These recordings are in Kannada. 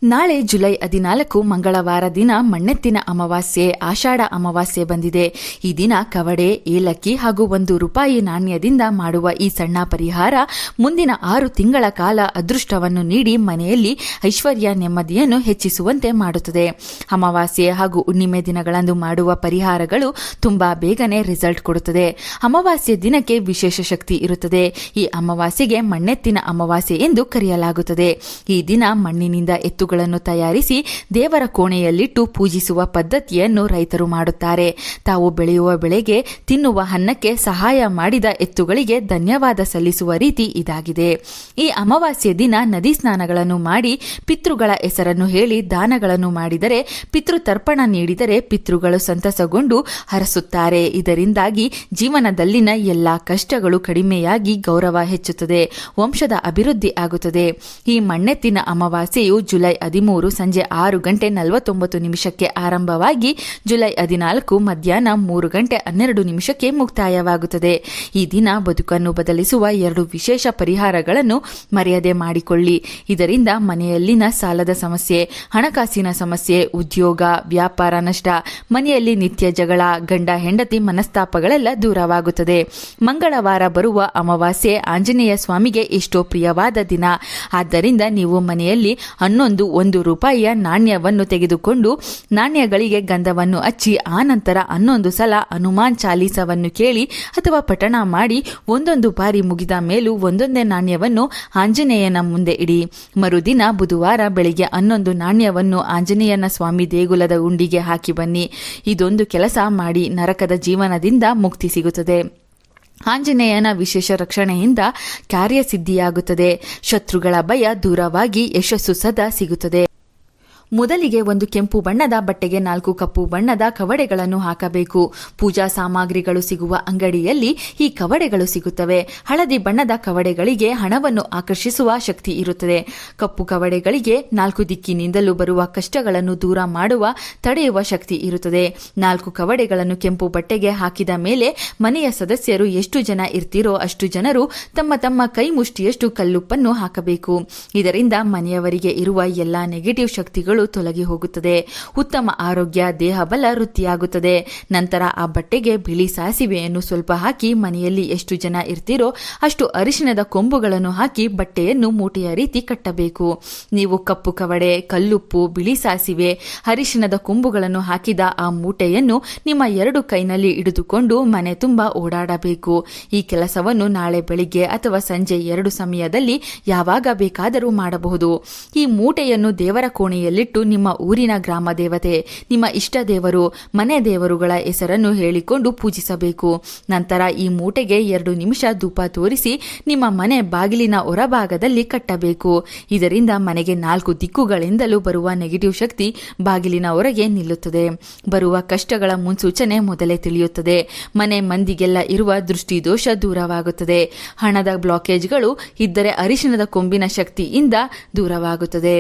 ನಾಳೆ ಜುಲೈ 14 ಮಂಗಳವಾರ ದಿನ ಮಣ್ಣೆತ್ತಿನ ಅಮಾವಾಸ್ಯೆ, ಆಷಾಢ ಅಮಾವಾಸ್ಯೆ ಬಂದಿದೆ. ಈ ದಿನ ಕವಡೆ, ಏಲಕ್ಕಿ ಹಾಗೂ ₹1 ನಾಣ್ಯದಿಂದ ಮಾಡುವ ಈ ಸಣ್ಣ ಪರಿಹಾರ ಮುಂದಿನ 6 ತಿಂಗಳ ಕಾಲ ಅದೃಷ್ಟವನ್ನು ನೀಡಿ ಮನೆಯಲ್ಲಿ ಐಶ್ವರ್ಯ ನೆಮ್ಮದಿಯನ್ನು ಹೆಚ್ಚಿಸುವಂತೆ ಮಾಡುತ್ತದೆ. ಅಮಾವಾಸ್ಯೆ ಹಾಗೂ ಹುಣ್ಣಿಮೆ ದಿನಗಳಂದು ಮಾಡುವ ಪರಿಹಾರಗಳು ತುಂಬಾ ಬೇಗನೆ ರಿಸಲ್ಟ್ ಕೊಡುತ್ತದೆ. ಅಮಾವಾಸ್ಯೆ ದಿನಕ್ಕೆ ವಿಶೇಷ ಶಕ್ತಿ ಇರುತ್ತದೆ. ಈ ಅಮಾವಾಸ್ಯೆಗೆ ಮಣ್ಣೆತ್ತಿನ ಅಮಾವಾಸ್ಯೆ ಎಂದು ಕರೆಯಲಾಗುತ್ತದೆ. ಈ ದಿನ ಮಣ್ಣಿನಿಂದ ಎತ್ತುಗಳನ್ನು ತಯಾರಿಸಿ ದೇವರ ಕೋಣೆಯಲ್ಲಿಟ್ಟು ಪೂಜಿಸುವ ಪದ್ಧತಿಯನ್ನು ರೈತರು ಮಾಡುತ್ತಾರೆ. ತಾವು ಬೆಳೆಯುವ ಬೆಳೆಗೆ, ತಿನ್ನುವ ಅನ್ನಕ್ಕೆ ಸಹಾಯ ಮಾಡಿದ ಎತ್ತುಗಳಿಗೆ ಧನ್ಯವಾದ ಸಲ್ಲಿಸುವ ರೀತಿ ಇದಾಗಿದೆ. ಈ ಅಮಾವಾಸ್ಯೆ ದಿನ ನದಿ ಸ್ನಾನಗಳನ್ನು ಮಾಡಿ ಪಿತೃಗಳ ಹೆಸರನ್ನು ಹೇಳಿ ದಾನಗಳನ್ನು ಮಾಡಿದರೆ, ಪಿತೃತರ್ಪಣ ನೀಡಿದರೆ ಪಿತೃಗಳು ಸಂತಸಗೊಂಡು ಹರಸುತ್ತಾರೆ. ಇದರಿಂದಾಗಿ ಜೀವನದಲ್ಲಿನ ಎಲ್ಲಾ ಕಷ್ಟಗಳು ಕಡಿಮೆಯಾಗಿ ಗೌರವ ಹೆಚ್ಚುತ್ತದೆ, ವಂಶದ ಅಭಿವೃದ್ಧಿ ಆಗುತ್ತದೆ. ಈ ಮಣ್ಣೆತ್ತಿನ ಅಮಾವಾಸ್ಯೆಯು ಜುಲೈ 13 ಸಂಜೆ 6:49 ಆರಂಭವಾಗಿ ಜುಲೈ 14 ಮಧ್ಯಾಹ್ನ 3:12 ಮುಕ್ತಾಯವಾಗುತ್ತದೆ. ಈ ದಿನ ಬದುಕನ್ನು ಬದಲಿಸುವ 2 ವಿಶೇಷ ಪರಿಹಾರಗಳನ್ನು ಮರೆಯದೆ ಮಾಡಿಕೊಳ್ಳಿ. ಇದರಿಂದ ಮನೆಯಲ್ಲಿನ ಸಾಲದ ಸಮಸ್ಯೆ, ಹಣಕಾಸಿನ ಸಮಸ್ಯೆ, ಉದ್ಯೋಗ, ವ್ಯಾಪಾರ ನಷ್ಟ, ಮನೆಯಲ್ಲಿ ನಿತ್ಯ ಜಗಳ, ಗಂಡ ಹೆಂಡತಿ ಮನಸ್ತಾಪಗಳೆಲ್ಲ ದೂರವಾಗುತ್ತದೆ. ಮಂಗಳವಾರ ಬರುವ ಅಮಾವಾಸ್ಯೆ ಆಂಜನೇಯ ಸ್ವಾಮಿಗೆ ಎಷ್ಟೋ ಪ್ರಿಯವಾದ ದಿನ. ಆದ್ದರಿಂದ ನೀವು ಮನೆಯಲ್ಲಿ ₹1 ನಾಣ್ಯವನ್ನು ತೆಗೆದುಕೊಂಡು ನಾಣ್ಯಗಳಿಗೆ ಗಂಧವನ್ನು ಹಚ್ಚಿ ಆನಂತರ 11 ಸಲ ಹನುಮಾನ್ ಚಾಲೀಸವನ್ನು ಕೇಳಿ ಅಥವಾ ಪಠಣ ಮಾಡಿ 1 ಬಾರಿ ಮುಗಿದ ಮೇಲೂ ಒಂದೊಂದೇ ನಾಣ್ಯವನ್ನು ಆಂಜನೇಯನ ಮುಂದೆ ಇಡಿ. ಮರುದಿನ ಬುಧವಾರ ಬೆಳಿಗ್ಗೆ 11 ನಾಣ್ಯವನ್ನು ಆಂಜನೇಯನ ಸ್ವಾಮಿ ದೇಗುಲದ ಉಂಡಿಗೆ ಹಾಕಿ ಬನ್ನಿ. ಇದೊಂದು ಕೆಲಸ ಮಾಡಿ ನರಕದ ಜೀವನದಿಂದ ಮುಕ್ತಿ ಸಿಗುತ್ತದೆ. ಆಂಜನೇಯನ ವಿಶೇಷ ರಕ್ಷಣೆಯಿಂದ ಕಾರ್ಯಸಿದ್ಧಿಯಾಗುತ್ತದೆ. ಶತ್ರುಗಳ ಭಯ ದೂರವಾಗಿ ಯಶಸ್ಸು ಸದಾ ಸಿಗುತ್ತದೆ. ಮೊದಲಿಗೆ 1 ಕೆಂಪು ಬಣ್ಣದ ಬಟ್ಟೆಗೆ 4 ಕಪ್ಪು ಬಣ್ಣದ ಕವಡೆಗಳನ್ನು ಹಾಕಬೇಕು. ಪೂಜಾ ಸಾಮಗ್ರಿಗಳು ಸಿಗುವ ಅಂಗಡಿಯಲ್ಲಿ ಈ ಕವಡೆಗಳು ಸಿಗುತ್ತವೆ. ಹಳದಿ ಬಣ್ಣದ ಕವಡೆಗಳಿಗೆ ಹಣವನ್ನು ಆಕರ್ಷಿಸುವ ಶಕ್ತಿ ಇರುತ್ತದೆ. ಕಪ್ಪು ಕವಡೆಗಳಿಗೆ 4 ದಿಕ್ಕಿನಿಂದಲೂ ಬರುವ ಕಷ್ಟಗಳನ್ನು ದೂರ ಮಾಡುವ, ತಡೆಯುವ ಶಕ್ತಿ ಇರುತ್ತದೆ. 4 ಕವಡೆಗಳನ್ನು ಕೆಂಪು ಬಟ್ಟೆಗೆ ಹಾಕಿದ ಮೇಲೆ ಮನೆಯ ಸದಸ್ಯರು ಎಷ್ಟು ಜನ ಇರ್ತೀರೋ ಅಷ್ಟು ಜನರು ತಮ್ಮ ತಮ್ಮ ಕೈ ಮುಷ್ಟಿಯಷ್ಟು ಕಲ್ಲುಪ್ಪನ್ನು ಹಾಕಬೇಕು. ಇದರಿಂದ ಮನೆಯವರಿಗೆ ಇರುವ ಎಲ್ಲಾ ನೆಗೆಟಿವ್ ಶಕ್ತಿಗಳು ತೊಲಗಿ ಹೋಗುತ್ತದೆ. ಉತ್ತಮ ಆರೋಗ್ಯ, ದೇಹ ಬಲ ವೃದ್ಧಿಯಾಗುತ್ತದೆ. ನಂತರ ಆ ಬಟ್ಟೆಗೆ ಬಿಳಿ ಸಾಸಿವೆಯನ್ನು ಸ್ವಲ್ಪ ಹಾಕಿ ಮನೆಯಲ್ಲಿ ಎಷ್ಟು ಜನ ಇರ್ತೀರೋ ಅಷ್ಟು ಅರಿಶಿಣದ ಕೊಂಬುಗಳನ್ನು ಹಾಕಿ ಬಟ್ಟೆಯನ್ನು ಮೂಟೆಯ ರೀತಿ ಕಟ್ಟಬೇಕು. ನೀವು ಕಪ್ಪು ಕವಡೆ, ಕಲ್ಲುಪ್ಪು, ಬಿಳಿ ಸಾಸಿವೆ, ಅರಿಶಿಣದ ಕೊಂಬುಗಳನ್ನು ಹಾಕಿದ ಆ ಮೂಟೆಯನ್ನು ನಿಮ್ಮ 2 ಕೈನಲ್ಲಿ ಹಿಡಿದುಕೊಂಡು ಮನೆ ತುಂಬಾ ಓಡಾಡಬೇಕು. ಈ ಕೆಲಸವನ್ನು ನಾಳೆ ಬೆಳಿಗ್ಗೆ ಅಥವಾ ಸಂಜೆ 2 ಸಮಯದಲ್ಲಿ ಯಾವಾಗ ಬೇಕಾದರೂ ಮಾಡಬಹುದು. ಈ ಮೂಟೆಯನ್ನು ದೇವರ ಕೋಣೆಯಲ್ಲಿ ನಿಮ್ಮ ಊರಿನ ಗ್ರಾಮ ದೇವತೆ, ನಿಮ್ಮ ಇಷ್ಟ ದೇವರು, ಮನೆ ದೇವರುಗಳ ಹೆಸರನ್ನು ಹೇಳಿಕೊಂಡು ಪೂಜಿಸಬೇಕು. ನಂತರ ಈ ಮೂಟೆಗೆ 2 ನಿಮಿಷ ಧೂಪ ತೋರಿಸಿ ನಿಮ್ಮ ಮನೆ ಬಾಗಿಲಿನ ಹೊರಭಾಗದಲ್ಲಿ ಕಟ್ಟಬೇಕು. ಇದರಿಂದ ಮನೆಗೆ 4 ದಿಕ್ಕುಗಳಿಂದಲೂ ಬರುವ ನೆಗೆಟಿವ್ ಶಕ್ತಿ ಬಾಗಿಲಿನ ಹೊರಗೆ ನಿಲ್ಲುತ್ತದೆ. ಬರುವ ಕಷ್ಟಗಳ ಮುನ್ಸೂಚನೆ ಮೊದಲೇ ತಿಳಿಯುತ್ತದೆ. ಮನೆ ಮಂದಿಗೆಲ್ಲ ಇರುವ ದೃಷ್ಟಿ ದೋಷ ದೂರವಾಗುತ್ತದೆ. ಹಣದ ಬ್ಲಾಕೇಜ್ಗಳು ಇದ್ದರೆ ಅರಿಶಿಣದ ಕೊಂಬಿನ ಶಕ್ತಿಯಿಂದ ದೂರವಾಗುತ್ತದೆ.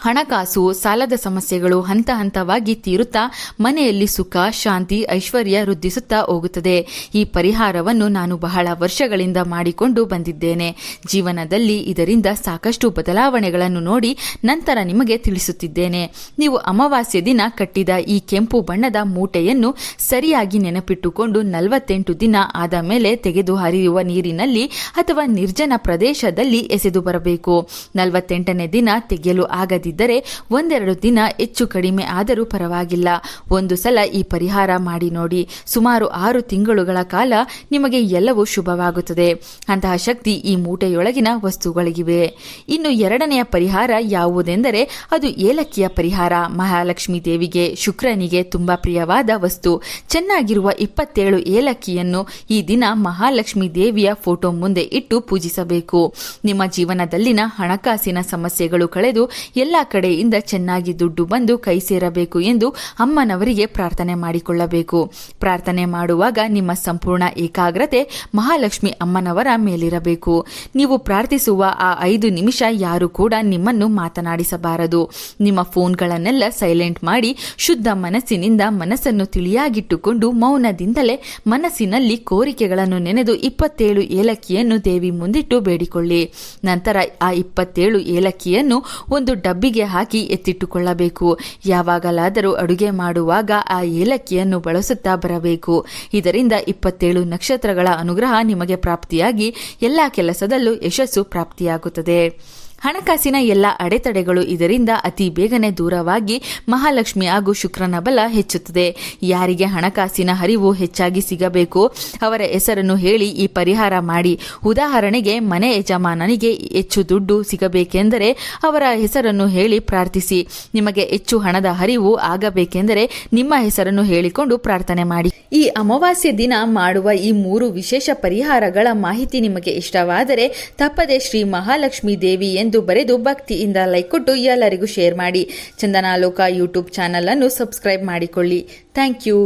ಹಣಕಾಸು, ಸಾಲದ ಸಮಸ್ಯೆಗಳು ಹಂತ ಹಂತವಾಗಿ ತೀರುತ್ತಾ ಮನೆಯಲ್ಲಿ ಸುಖ, ಶಾಂತಿ, ಐಶ್ವರ್ಯ ವೃದ್ಧಿಸುತ್ತಾ ಹೋಗುತ್ತದೆ. ಈ ಪರಿಹಾರವನ್ನು ನಾನು ಬಹಳ ವರ್ಷಗಳಿಂದ ಮಾಡಿಕೊಂಡು ಬಂದಿದ್ದೇನೆ. ಜೀವನದಲ್ಲಿ ಇದರಿಂದ ಸಾಕಷ್ಟು ಬದಲಾವಣೆಗಳನ್ನು ನೋಡಿ ನಂತರ ನಿಮಗೆ ತಿಳಿಸುತ್ತಿದ್ದೇನೆ. ನೀವು ಅಮಾವಾಸ್ಯೆ ದಿನ ಕಟ್ಟಿದ ಈ ಕೆಂಪು ಬಣ್ಣದ ಮೂಟೆಯನ್ನು ಸರಿಯಾಗಿ ನೆನಪಿಟ್ಟುಕೊಂಡು 48 ದಿನ ಆದ ಮೇಲೆ ತೆಗೆದು ಹರಿಯುವ ನೀರಿನಲ್ಲಿ ಅಥವಾ ನಿರ್ಜನ ಪ್ರದೇಶದಲ್ಲಿ ಎಸೆದು ಬರಬೇಕು. 48ನೇ ದಿನ ತೆಗೆಯಲು ಆಗದಿದ್ದರೆ 1-2 ದಿನ ಹೆಚ್ಚು ಕಡಿಮೆ ಆದರೂ ಪರವಾಗಿಲ್ಲ. 1 ಸಲ ಈ ಪರಿಹಾರ ಮಾಡಿ ನೋಡಿ. ಸುಮಾರು 6 ತಿಂಗಳುಗಳ ಕಾಲ ನಿಮಗೆ ಎಲ್ಲವೂ ಶುಭವಾಗುತ್ತದೆ. ಅಂತಹ ಶಕ್ತಿ ಈ ಮೂಟೆಯೊಳಗಿನ ವಸ್ತುಗಳಿಗಿವೆ. ಇನ್ನು 2ನೆಯ ಪರಿಹಾರ ಯಾವುದೆಂದರೆ ಅದು ಏಲಕ್ಕಿಯ ಪರಿಹಾರ. ಮಹಾಲಕ್ಷ್ಮಿ ದೇವಿಗೆ, ಶುಕ್ರನಿಗೆ ತುಂಬಾ ಪ್ರಿಯವಾದ ವಸ್ತು. ಚೆನ್ನಾಗಿರುವ 27 ಏಲಕ್ಕಿಯನ್ನು ಈ ದಿನ ಮಹಾಲಕ್ಷ್ಮಿ ದೇವಿಯ ಫೋಟೋ ಮುಂದೆ ಇಟ್ಟು ಪೂಜಿಸಬೇಕು. ನಿಮ್ಮ ಜೀವನದಲ್ಲಿನ ಹಣಕಾಸಿನ ಸಮಸ್ಯೆಗಳು ಕಳೆದು ಎಲ್ಲ ಕಡೆಯಿಂದ ಚೆನ್ನಾಗಿ ದುಡ್ಡು ಬಂದು ಕೈ ಸೇರಬೇಕು ಎಂದು ಅಮ್ಮನವರಿಗೆ ಪ್ರಾರ್ಥನೆ ಮಾಡಿಕೊಳ್ಳಬೇಕು. ಪ್ರಾರ್ಥನೆ ಮಾಡುವಾಗ ನಿಮ್ಮ ಸಂಪೂರ್ಣ ಏಕಾಗ್ರತೆ ಮಹಾಲಕ್ಷ್ಮಿ ಅಮ್ಮನವರ ಮೇಲಿರಬೇಕು. ನೀವು ಪ್ರಾರ್ಥಿಸುವ ಆ 5 ನಿಮಿಷ ಯಾರು ಕೂಡ ನಿಮ್ಮನ್ನು ಮಾತನಾಡಿಸಬಾರದು. ನಿಮ್ಮ ಫೋನ್ಗಳನ್ನೆಲ್ಲ ಸೈಲೆಂಟ್ ಮಾಡಿ ಶುದ್ಧ ಮನಸ್ಸಿನಿಂದ ಮನಸ್ಸನ್ನು ತಿಳಿಯಾಗಿಟ್ಟುಕೊಂಡು ಮೌನದಿಂದಲೇ ಮನಸ್ಸಿನಲ್ಲಿ ಕೋರಿಕೆಗಳನ್ನು ನೆನೆದು 27 ಏಲಕ್ಕಿಯನ್ನು ದೇವಿ ಮುಂದಿಟ್ಟು ಬೇಡಿಕೊಳ್ಳಿ. ನಂತರ ಆ 27 ಏಲಕ್ಕಿಯನ್ನು ಒಂದು ಡಬ್ಬಿ ಡಬ್ಬಿಗೆ ಹಾಕಿ ಎತ್ತಿಟ್ಟುಕೊಳ್ಳಬೇಕು. ಯಾವಾಗಲಾದರೂ ಅಡುಗೆ ಮಾಡುವಾಗ ಆ ಏಲಕ್ಕಿಯನ್ನು ಬಳಸುತ್ತಾ ಬರಬೇಕು. ಇದರಿಂದ 27 ನಕ್ಷತ್ರಗಳ ಅನುಗ್ರಹ ನಿಮಗೆ ಪ್ರಾಪ್ತಿಯಾಗಿ ಎಲ್ಲ ಕೆಲಸದಲ್ಲೂ ಯಶಸ್ಸು ಪ್ರಾಪ್ತಿಯಾಗುತ್ತದೆ. ಹಣಕಾಸಿನ ಎಲ್ಲ ಅಡೆತಡೆಗಳು ಇದರಿಂದ ಅತಿ ಬೇಗನೆ ದೂರವಾಗಿ ಮಹಾಲಕ್ಷ್ಮಿ ಹಾಗೂ ಶುಕ್ರನ ಬಲ ಹೆಚ್ಚುತ್ತದೆ. ಯಾರಿಗೆ ಹಣಕಾಸಿನ ಹರಿವು ಹೆಚ್ಚಾಗಿ ಸಿಗಬೇಕು ಅವರ ಹೆಸರನ್ನು ಹೇಳಿ ಈ ಪರಿಹಾರ ಮಾಡಿ. ಉದಾಹರಣೆಗೆ, ಮನೆ ಯಜಮಾನನಿಗೆ ಹೆಚ್ಚು ದುಡ್ಡು ಸಿಗಬೇಕೆಂದರೆ ಅವರ ಹೆಸರನ್ನು ಹೇಳಿ ಪ್ರಾರ್ಥಿಸಿ. ನಿಮಗೆ ಹೆಚ್ಚು ಹಣದ ಹರಿವು ಆಗಬೇಕೆಂದರೆ ನಿಮ್ಮ ಹೆಸರನ್ನು ಹೇಳಿಕೊಂಡು ಪ್ರಾರ್ಥನೆ ಮಾಡಿ. ಈ ಅಮಾವಾಸ್ಯೆ ದಿನ ಮಾಡುವ ಈ 3 ವಿಶೇಷ ಪರಿಹಾರಗಳ ಮಾಹಿತಿ ನಿಮಗೆ ಇಷ್ಟವಾದರೆ ತಪ್ಪದೆ ಶ್ರೀ ಮಹಾಲಕ್ಷ್ಮಿ ದೇವಿ ಎಂದು ಬರೆದು ಭಕ್ತಿಯಿಂದ ಲೈಕ್ ಕೊಟ್ಟು ಎಲ್ಲರಿಗೂ ಶೇರ್ ಮಾಡಿ. ಚಂದನಾಲೋಕ ಯೂಟ್ಯೂಬ್ ಚಾನಲ್ ಅನ್ನು ಸಬ್ಸ್ಕ್ರೈಬ್ ಮಾಡಿಕೊಳ್ಳಿ. Thank you.